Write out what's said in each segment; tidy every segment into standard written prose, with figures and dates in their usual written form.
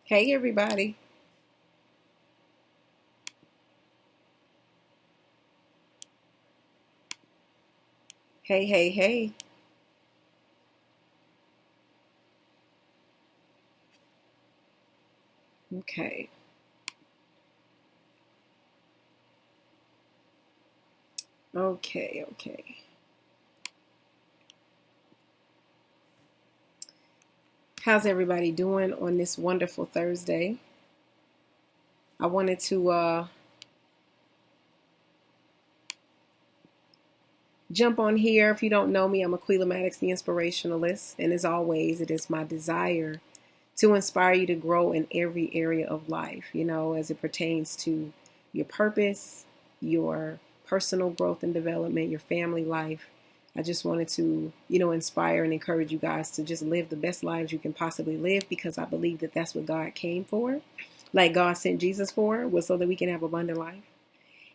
Hey, everybody. Hey, hey, hey. Okay. Okay. How's everybody doing on this wonderful Thursday? I wanted to jump on here. If you don't know me, I'm Aquila Maddox, the Inspirationalist. And as always, it is my desire to inspire you to grow in every area of life, as it pertains to your purpose, your personal growth and development, your family life. I just wanted to, inspire and encourage you guys to just live the best lives you can possibly live because I believe that that's what God came for. Like God sent Jesus for, was so that we can have abundant life.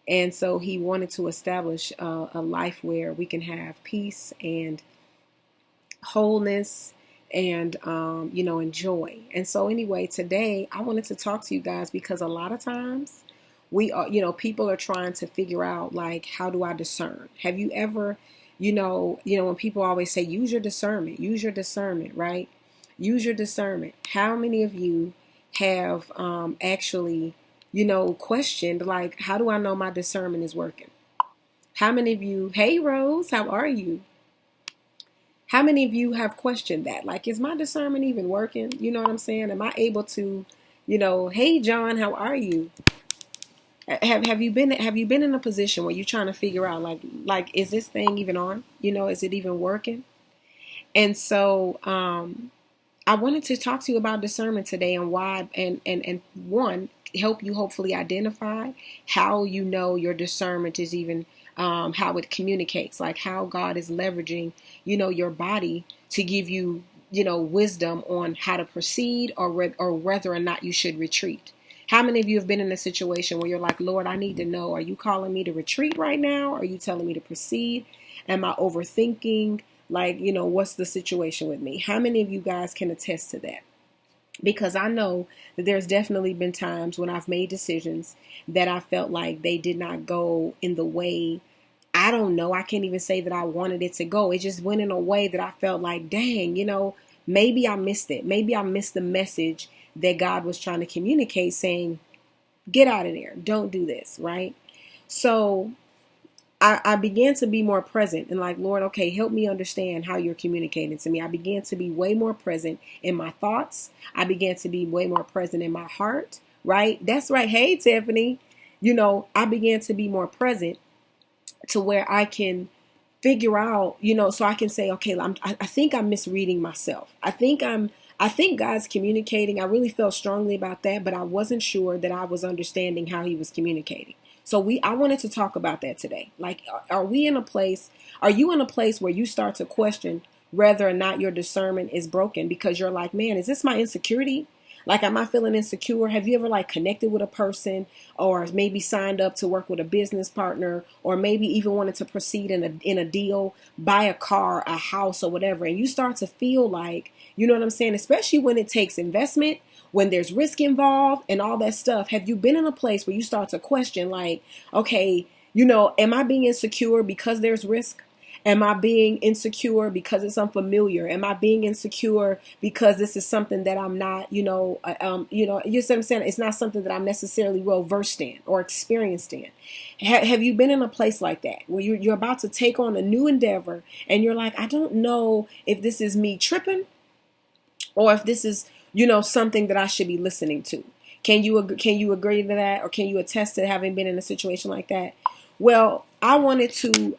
And so he wanted to establish a life where we can have peace and wholeness and and joy. And so anyway, today I wanted to talk to you guys because a lot of times we are, people are trying to figure out, like, how do I discern? Have you ever, when people always say use your discernment, right? Use your discernment. How many of you have actually, questioned, like, how do I know my discernment is working? How many of you, hey Rose, how are you? How many of you have questioned that? Like, is my discernment even working? You know what I'm saying? Am I able to, hey John, how are you? Have you been in a position where you're trying to figure out, like is this thing even on? Is it even working? And so I wanted to talk to you about discernment today and why, and one, help you hopefully identify how your discernment is even, how it communicates, like how God is leveraging, your body to give you, wisdom on how to proceed, or whether or not you should retreat. How many of you have been in a situation where you're like, Lord, I need to know, are you calling me to retreat right now? Are you telling me to proceed? Am I overthinking? Like, what's the situation with me? How many of you guys can attest to that? Because I know that there's definitely been times when I've made decisions that I felt like they did not go in the way. I don't know. I can't even say that I wanted it to go. It just went in a way that I felt like, dang, maybe I missed it. Maybe I missed the message that God was trying to communicate, saying, get out of there. Don't do this, right? So I began to be more present and like, Lord, okay, help me understand how you're communicating to me. I began to be way more present in my thoughts. I began to be way more present in my heart, right? That's right. Hey, Tiffany, I began to be more present to where I can figure out, so I can say, okay, I think I'm misreading myself. I think God's communicating. I really felt strongly about that, but I wasn't sure that I was understanding how he was communicating. So I wanted to talk about that today. Like, are you in a place where you start to question whether or not your discernment is broken because you're like, man, is this my insecurity? Like, am I feeling insecure? Have you ever like connected with a person, or maybe signed up to work with a business partner, or maybe even wanted to proceed in a deal, buy a car, a house, or whatever, and you start to feel like, you know what I'm saying, especially when it takes investment, when there's risk involved and all that stuff. Have you been in a place where you start to question, like, okay, am I being insecure because there's risk? Am I being insecure because it's unfamiliar? Am I being insecure because this is something that I'm not, you see what I'm saying? It's not something that I'm necessarily well versed in or experienced in. Have you been in a place like that where you're about to take on a new endeavor and you're like, I don't know if this is me tripping or if this is, something that I should be listening to? Can you agree to that, or can you attest to having been in a situation like that? Well, I wanted to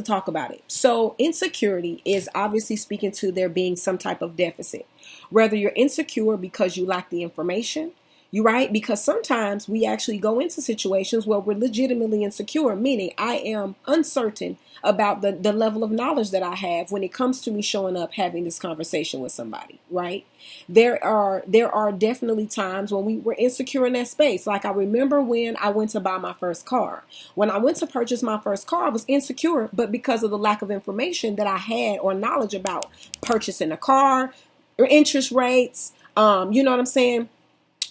talk about it. So insecurity is obviously speaking to there being some type of deficit. Whether you're insecure because you lack the information, you right? Because sometimes we actually go into situations where we're legitimately insecure, meaning I am uncertain about the level of knowledge that I have when it comes to me showing up having this conversation with somebody, right? There are definitely times when we were insecure in that space. Like, I remember when I went to buy my first car. When I went to purchase my first car, I was insecure, but because of the lack of information that I had or knowledge about purchasing a car, or interest rates, You know what I'm saying?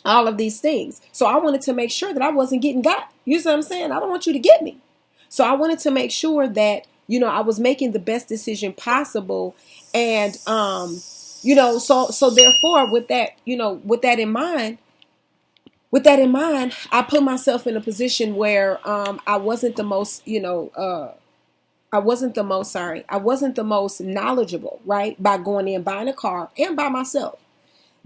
All of these things. So I wanted to make sure that I wasn't getting got. You see what I'm saying? I don't want you to get me. So I wanted to make sure that, I was making the best decision possible. And, so therefore with that in mind, I put myself in a position where, I wasn't the most, I wasn't the most knowledgeable, right? By going in, buying a car and by myself.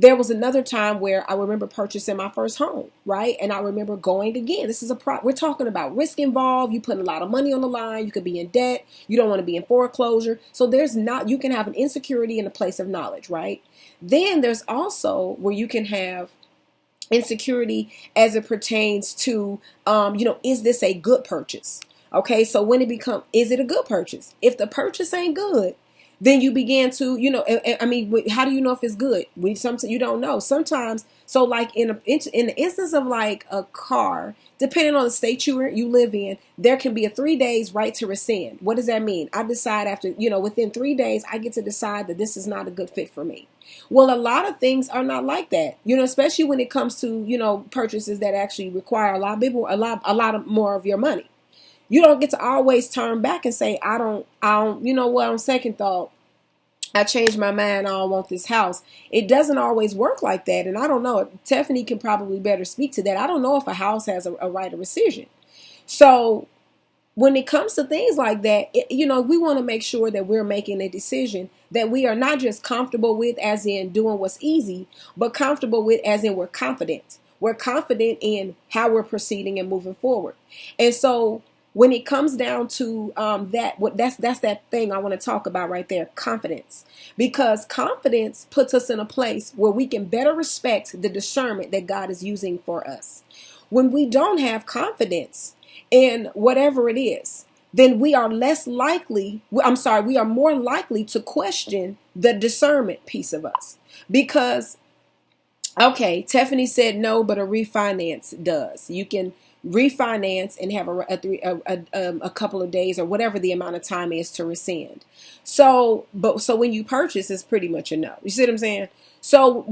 There was another time where I remember purchasing my first home, right? And I remember going again. This is we're talking about risk involved. You putting a lot of money on the line. You could be in debt. You don't want to be in foreclosure. So you can have an insecurity in a place of knowledge, right? Then there's also where you can have insecurity as it pertains to, is this a good purchase? Okay, so when is it a good purchase? If the purchase ain't good, then you begin to, how do you know if it's good? Sometimes you don't know. Sometimes, so like in the instance of like a car, depending on the state you live in, there can be a 3 days right to rescind. What does that mean? I decide after, within 3 days, I get to decide that this is not a good fit for me. Well, a lot of things are not like that, especially when it comes to, purchases that actually require a lot of more of your money. You don't get to always turn back and say, I don't, on second thought, I changed my mind. I don't want this house. It doesn't always work like that. And I don't know. Tiffany can probably better speak to that. I don't know if a house has a right of rescission. So when it comes to things like that, we want to make sure that we're making a decision that we are not just comfortable with as in doing what's easy, but comfortable with as in we're confident. We're confident in how we're proceeding and moving forward. And so when it comes down to that's that thing I want to talk about right there, confidence. Because confidence puts us in a place where we can better respect the discernment that God is using for us. When we don't have confidence in whatever it is, then we are more likely to question the discernment piece of us. Because, okay, Tiffany said no, but a refinance does. You can refinance and have a couple of days or whatever the amount of time is to rescind. So when you purchase, it's pretty much a no. You see what I'm saying? So,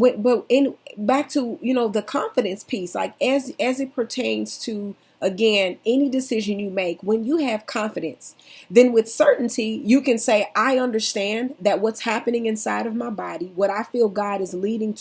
back to the confidence piece, like as it pertains to, again, any decision you make, when you have confidence, then with certainty you can say, I understand that what's happening inside of my body, what I feel God is leading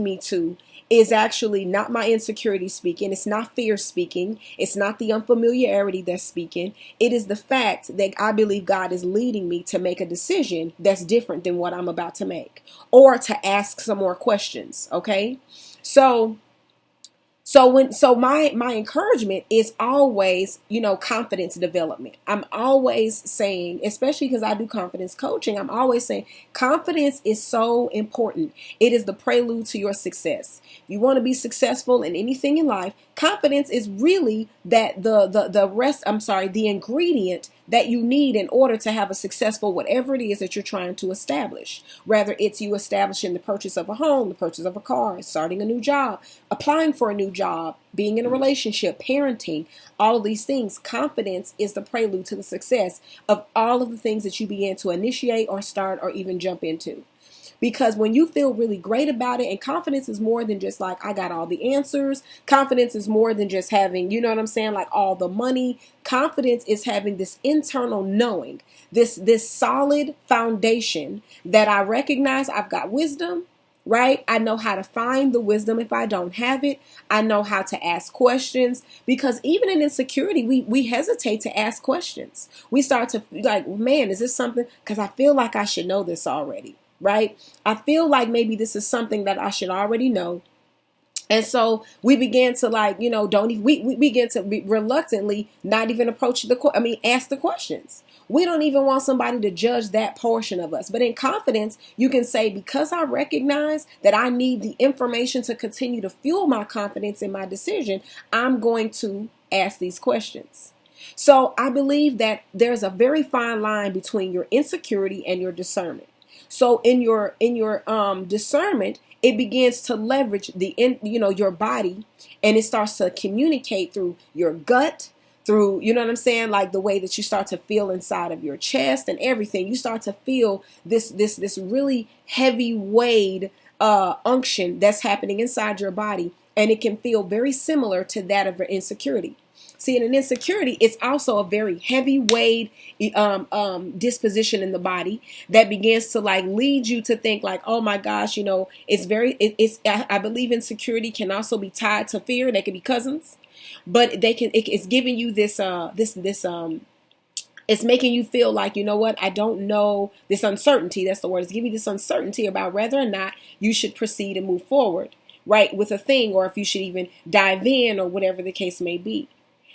me to, is actually not my insecurity speaking. It's not fear speaking. It's not the unfamiliarity that's speaking. It is the fact that I believe God is leading me to make a decision that's different than what I'm about to make, or to ask some more questions. Okay. So my encouragement is always, confidence development. I'm always saying, especially because I do confidence coaching, I'm always saying confidence is so important. It is the prelude to your success. If you want to be successful in anything in life, confidence is really the ingredient that you need in order to have a successful whatever it is that you're trying to establish. Whether it's you establishing the purchase of a home, the purchase of a car, starting a new job, applying for a new job, being in a relationship, parenting, all of these things. Confidence is the prelude to the success of all of the things that you begin to initiate or start or even jump into. Because when you feel really great about it, and confidence is more than just like, I got all the answers. Confidence is more than just having, like all the money. Confidence is having this internal knowing, this solid foundation that I recognize I've got wisdom, right? I know how to find the wisdom if I don't have it. I know how to ask questions, because even in insecurity, we hesitate to ask questions. We start to like, man, is this something? Because I feel like I should know this already. Right? I feel like maybe this is something that I should already know. And so we began to we begin to reluctantly not even ask the questions. We don't even want somebody to judge that portion of us. But in confidence, you can say, because I recognize that I need the information to continue to fuel my confidence in my decision, I'm going to ask these questions. So I believe that there's a very fine line between your insecurity and your discernment. So in your discernment, it begins to leverage your body, and it starts to communicate through your gut, through, like the way that you start to feel inside of your chest and everything. You start to feel this really heavy weight unction that's happening inside your body, and it can feel very similar to that of insecurity. See, in an insecurity, it's also a very heavy weighed disposition in the body that begins to like lead you to think like, oh my gosh, it's it's I believe insecurity can also be tied to fear. They can be cousins, but it's giving you this it's making you feel like, you know what, I don't know, this uncertainty, that's the word, it's giving you this uncertainty about whether or not you should proceed and move forward, right, with a thing, or if you should even dive in, or whatever the case may be.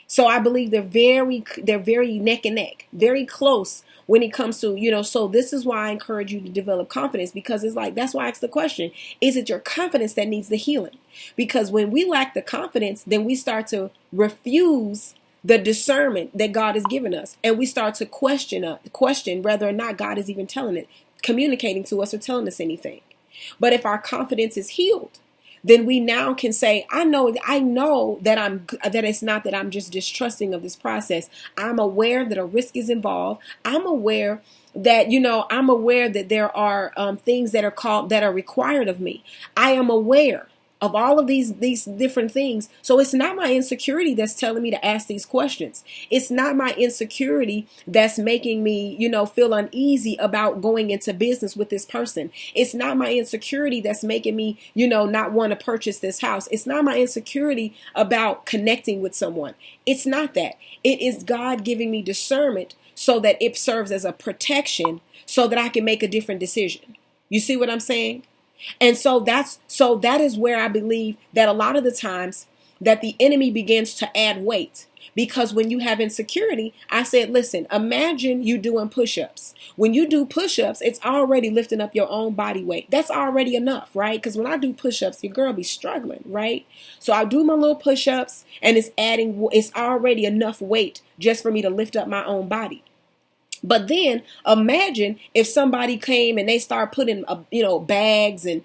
So I believe they're very neck and neck, very close when it comes to, so this is why I encourage you to develop confidence, because it's like, that's why I asked the question, is it your confidence that needs the healing? Because when we lack the confidence, then we start to refuse the discernment that God has given us, and we start to question whether or not God is even communicating to us or telling us anything. But if our confidence is healed, then we now can say, I know that it's not that I'm just distrusting of this process. I'm aware that a risk is involved. I'm aware that, there are things that are required of me. I am aware of all of these different things. So it's not my insecurity that's telling me to ask these questions. It's not my insecurity that's making me, feel uneasy about going into business with this person. It's not my insecurity that's making me, not want to purchase this house. It's not my insecurity about connecting with someone. It's not that. It is God giving me discernment so that it serves as a protection so that I can make a different decision. You see what I'm saying? And that is where I believe that a lot of the times that the enemy begins to add weight, because when you have insecurity, I said, listen, imagine you doing push-ups. When you do push-ups, it's already lifting up your own body weight. That's already enough, right? Because when I do push-ups, your girl be struggling, right? So I do my little push-ups, and it's already enough weight just for me to lift up my own body. But then imagine if somebody came and they start putting, bags and,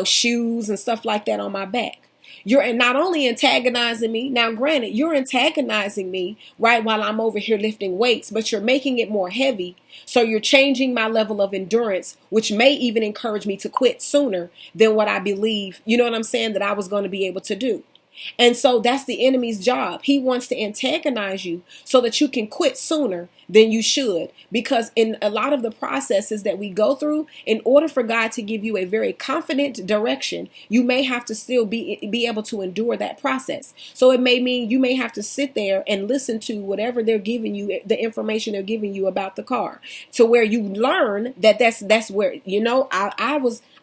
shoes and stuff like that on my back. You're not only antagonizing me. Now, granted, you're antagonizing me, right, while I'm over here lifting weights, but you're making it more heavy. So you're changing my level of endurance, which may even encourage me to quit sooner than what I believe, you know what I'm saying, that I was going to be able to do. And so that's the enemy's job. He wants to antagonize you so that you can quit sooner than you should. Because in a lot of the processes that we go through, in order for God to give you a very confident direction, you may have to still be able to endure that process. So it may mean you may have to sit there and listen to whatever they're giving you, the information they're giving you about the car, to where you learn that that's where,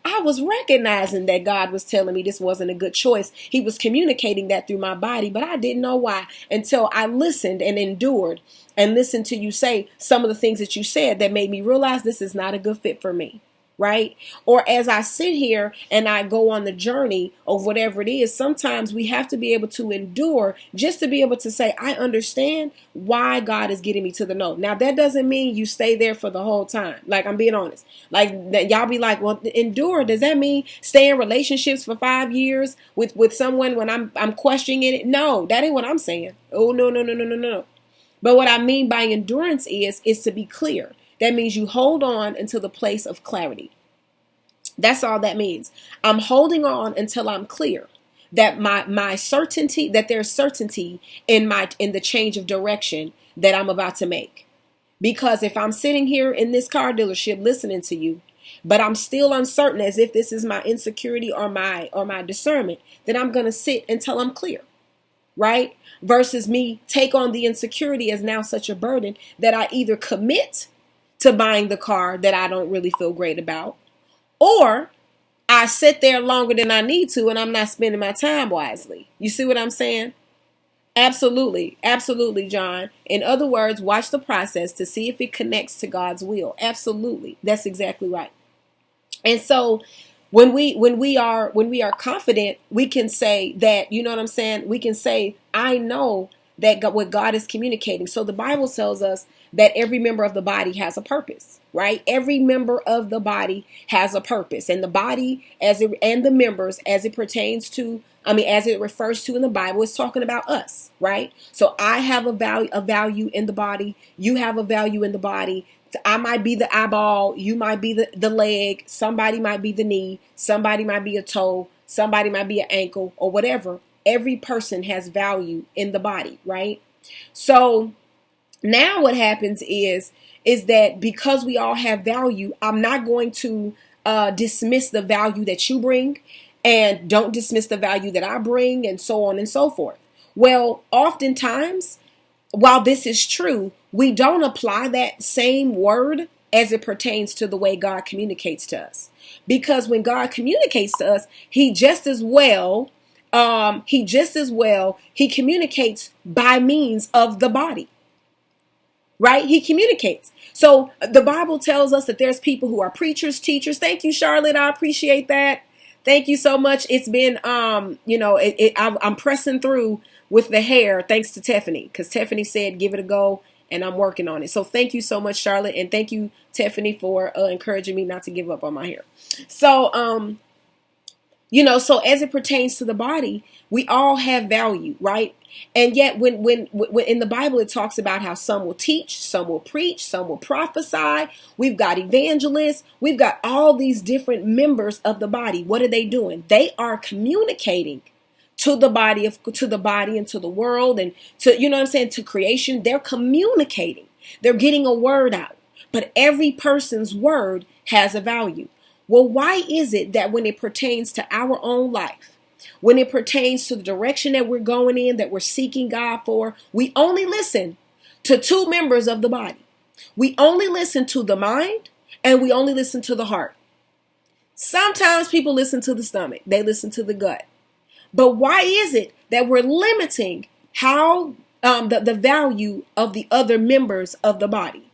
I was recognizing that God was telling me this wasn't a good choice. He was communicating that through my body, but I didn't know why until I listened and endured and listened to you say some of the things that you said that made me realize this is not a good fit for me. Right? Or as I sit here and I go on the journey of whatever it is, sometimes we have to be able to endure just to be able to say, I understand why God is getting me to the no. Now, that doesn't mean you stay there for the whole time. Like, I'm being honest. Like, that y'all be like, well, endure. Does that mean stay in relationships for 5 years with someone when I'm questioning it? No, that ain't what I'm saying. Oh, no, no, no, no, no, no. But what I mean by endurance is to be clear. That means you hold on until the place of clarity. That's all that means. I'm holding on until I'm clear that my certainty, that there's certainty in the change of direction that I'm about to make. Because if I'm sitting here in this car dealership listening to you, but I'm still uncertain as if this is my insecurity or my discernment, then I'm going to sit until I'm clear. Right? Versus me take on the insecurity as now such a burden that I either commit to buying the car that I don't really feel great about, or I sit there longer than I need to and I'm not spending my time wisely. You see what I'm saying? Absolutely. Absolutely, John. In other words, watch the process to see if it connects to God's will. Absolutely. That's exactly right. And so when we are confident, we can say that, you know what I'm saying? We can say, I know that what God is communicating. So the Bible tells us that every member of the body has a purpose, right? Every member of the body has a purpose, and the body and the members as it pertains to, as it refers to in the Bible, is talking about us, right? So I have a value in the body. You have a value in the body. I might be the eyeball, you might be the leg, somebody might be the knee, somebody might be a toe, somebody might be an ankle, or whatever. Every person has value in the body, right? So now what happens is that because we all have value, I'm not going to dismiss the value that you bring, and don't dismiss the value that I bring, and so on and so forth. Well, oftentimes, while this is true, we don't apply that same word as it pertains to the way God communicates to us. Because when God communicates to us, he just as well he communicates by means of the body, right? He communicates. So the Bible tells us that there's people who are preachers, teachers. Thank you, Charlotte. I appreciate that. Thank you so much. It's been, I'm pressing through with the hair thanks to Tiffany, because Tiffany said, give it a go, and I'm working on it. So thank you so much, Charlotte. And thank you, Tiffany, for encouraging me not to give up on my hair. So, so as it pertains to the body, we all have value, right? And yet when in the Bible, it talks about how some will teach, some will preach, some will prophesy. We've got evangelists. We've got all these different members of the body. What are they doing? They are communicating to the body and to the world, and to, you know what I'm saying, to creation. They're communicating. They're getting a word out. But every person's word has a value. Well, why is it that when it pertains to our own life, when it pertains to the direction that we're going in, that we're seeking God for, we only listen to two members of the body? We only listen to the mind, and we only listen to the heart. Sometimes people listen to the stomach. They listen to the gut. But why is it that we're limiting how the value of the other members of the body?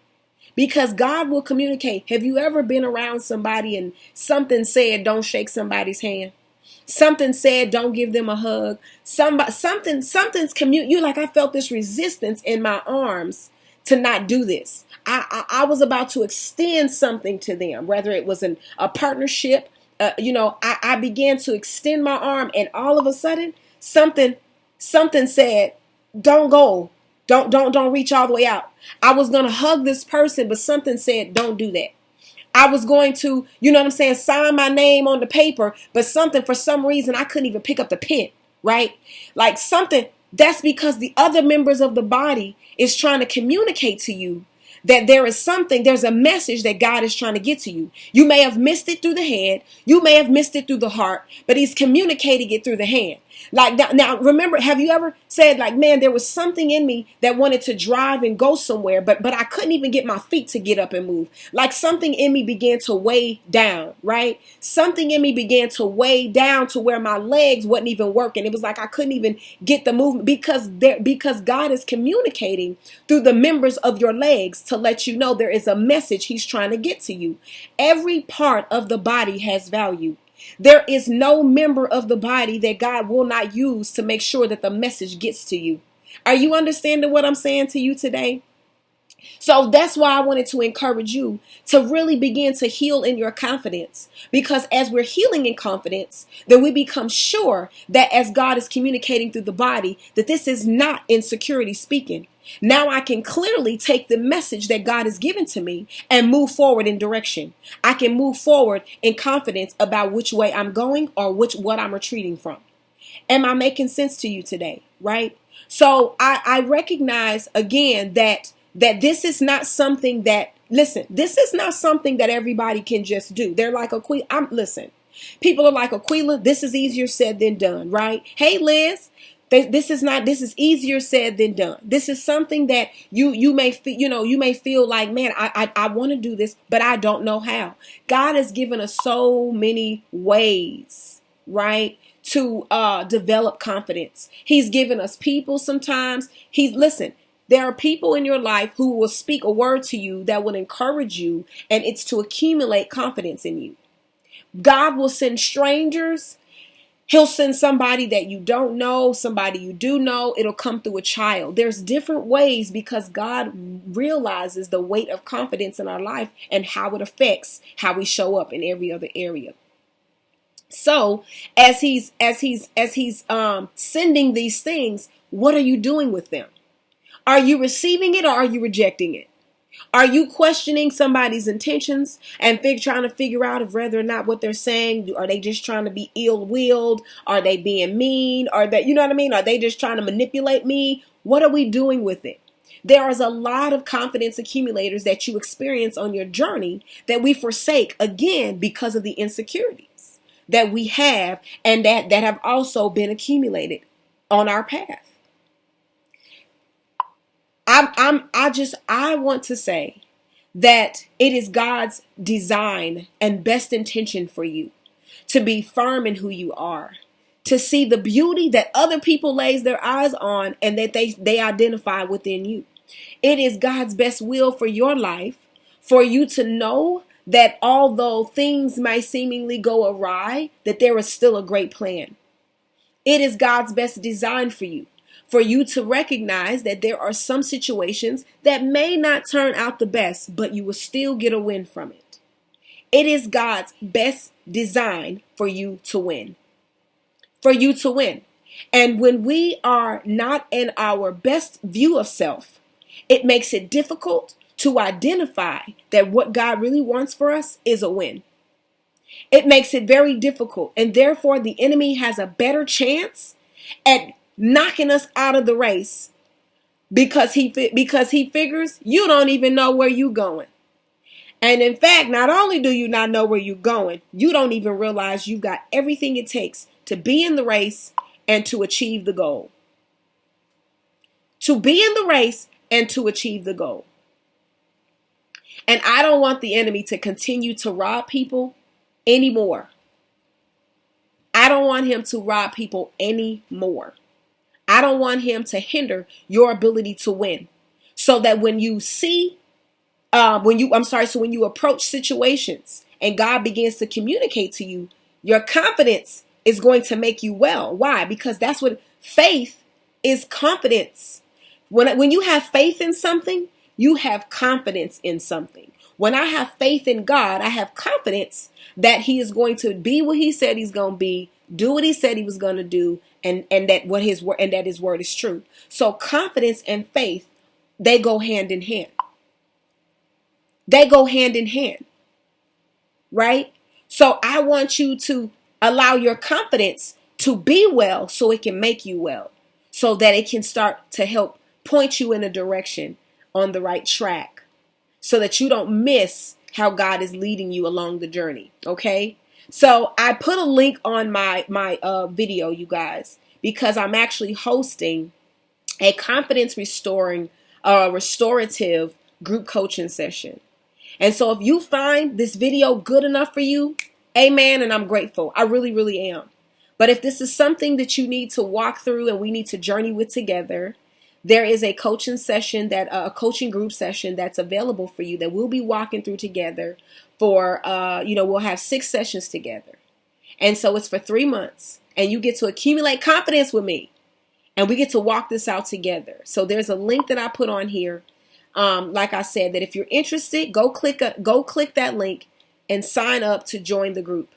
Because God will communicate. Have you ever been around somebody and something said, don't shake somebody's hand? Something said, don't give them a hug. Something's you like, I felt this resistance in my arms to not do this. I was about to extend something to them, whether it was a partnership. I began to extend my arm, and all of a sudden, something said, don't go. Don't reach all the way out. I was going to hug this person, but something said, don't do that. I was going to, sign my name on the paper, but for some reason, I couldn't even pick up the pen, right? Like something, that's because the other members of the body is trying to communicate to you that there's a message that God is trying to get to you. You may have missed it through the head. You may have missed it through the heart, but he's communicating it through the hand. Like now, remember, have you ever said, like, man, there was something in me that wanted to drive and go somewhere, but I couldn't even get my feet to get up and move. Like something in me began to weigh down, right? Something in me began to weigh down to where my legs wasn't even working. It was like I couldn't even get the movement because God is communicating through the members of your legs to let you know there is a message he's trying to get to you. Every part of the body has value. There is no member of the body that God will not use to make sure that the message gets to you. Are you understanding what I'm saying to you today? So that's why I wanted to encourage you to really begin to heal in your confidence. Because as we're healing in confidence, then we become sure that as God is communicating through the body, that this is not insecurity speaking. Now I can clearly take the message that God has given to me and move forward in direction. I can move forward in confidence about which way I'm going or what I'm retreating from. Am I making sense to you today? Right? So I recognize again that this is not something that, listen, this is not something that everybody can just do. They're like, listen, people are like, Aquila, this is easier said than done, right? Hey, Liz, this is easier said than done. This is something that you may feel like, man, I want to do this, but I don't know how. God has given us so many ways, right, to develop confidence. He's given us people sometimes. There are people in your life who will speak a word to you that will encourage you, and it's to accumulate confidence in you. God will send strangers. He'll send somebody that you don't know, somebody you do know. It'll come through a child. There's different ways because God realizes the weight of confidence in our life and how it affects how we show up in every other area. So as he's sending these things, what are you doing with them? Are you receiving it or are you rejecting it? Are you questioning somebody's intentions and trying to figure out if whether or not what they're saying, are they just trying to be ill-willed? Are they being mean? Are they, you know what I mean? Are they just trying to manipulate me? What are we doing with it? There is a lot of confidence accumulators that you experience on your journey that we forsake again because of the insecurities that we have and that have also been accumulated on our path. I want to say that it is God's design and best intention for you to be firm in who you are, to see the beauty that other people lays their eyes on and that they identify within you. It is God's best will for your life for you to know that although things may seemingly go awry, that there is still a great plan. It is God's best design for you to recognize that there are some situations that may not turn out the best, but you will still get a win from it. It is God's best design for you to win. For you to win. And when we are not in our best view of self, it makes it difficult to identify that what God really wants for us is a win. It makes it very difficult, and therefore the enemy has a better chance at knocking us out of the race because he figures you don't even know where you're going. And in fact, not only do you not know where you're going, you don't even realize you've got everything it takes to be in the race and to achieve the goal. To be in the race and to achieve the goal. And I don't want the enemy to continue to rob people anymore. I don't want him to rob people anymore. I don't want him to hinder your ability to win. So that when you see, when you approach situations and God begins to communicate to you, your confidence is going to make you well. Why? Because that's what faith is, confidence. When you have faith in something, you have confidence in something. When I have faith in God, I have confidence that he is going to be what he said he's going to be, do what he said he was going to do, and that his word is true. So confidence and faith, they go hand in hand. They go hand in hand. Right? So I want you to allow your confidence to be well so it can make you well. So that it can start to help point you in a direction on the right track. So that you don't miss how God is leading you along the journey. Okay? So I put a link on my video, you guys, because I'm actually hosting a confidence restorative group coaching session. And so if you find this video good enough for you, amen, and I'm grateful. I really, really am. But if this is something that you need to walk through and we need to journey with together, there is a coaching group session that's available for you that we'll be walking through together for, we'll have 6 sessions together. And so it's for 3 months and you get to accumulate confidence with me and we get to walk this out together. So there's a link that I put on here. Like I said, that if you're interested, go click that link and sign up to join the group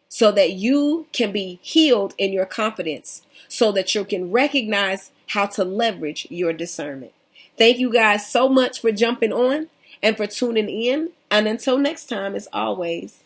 so that you can be healed in your confidence so that you can recognize how to leverage your discernment. Thank you guys so much for jumping on and for tuning in. And until next time, as always,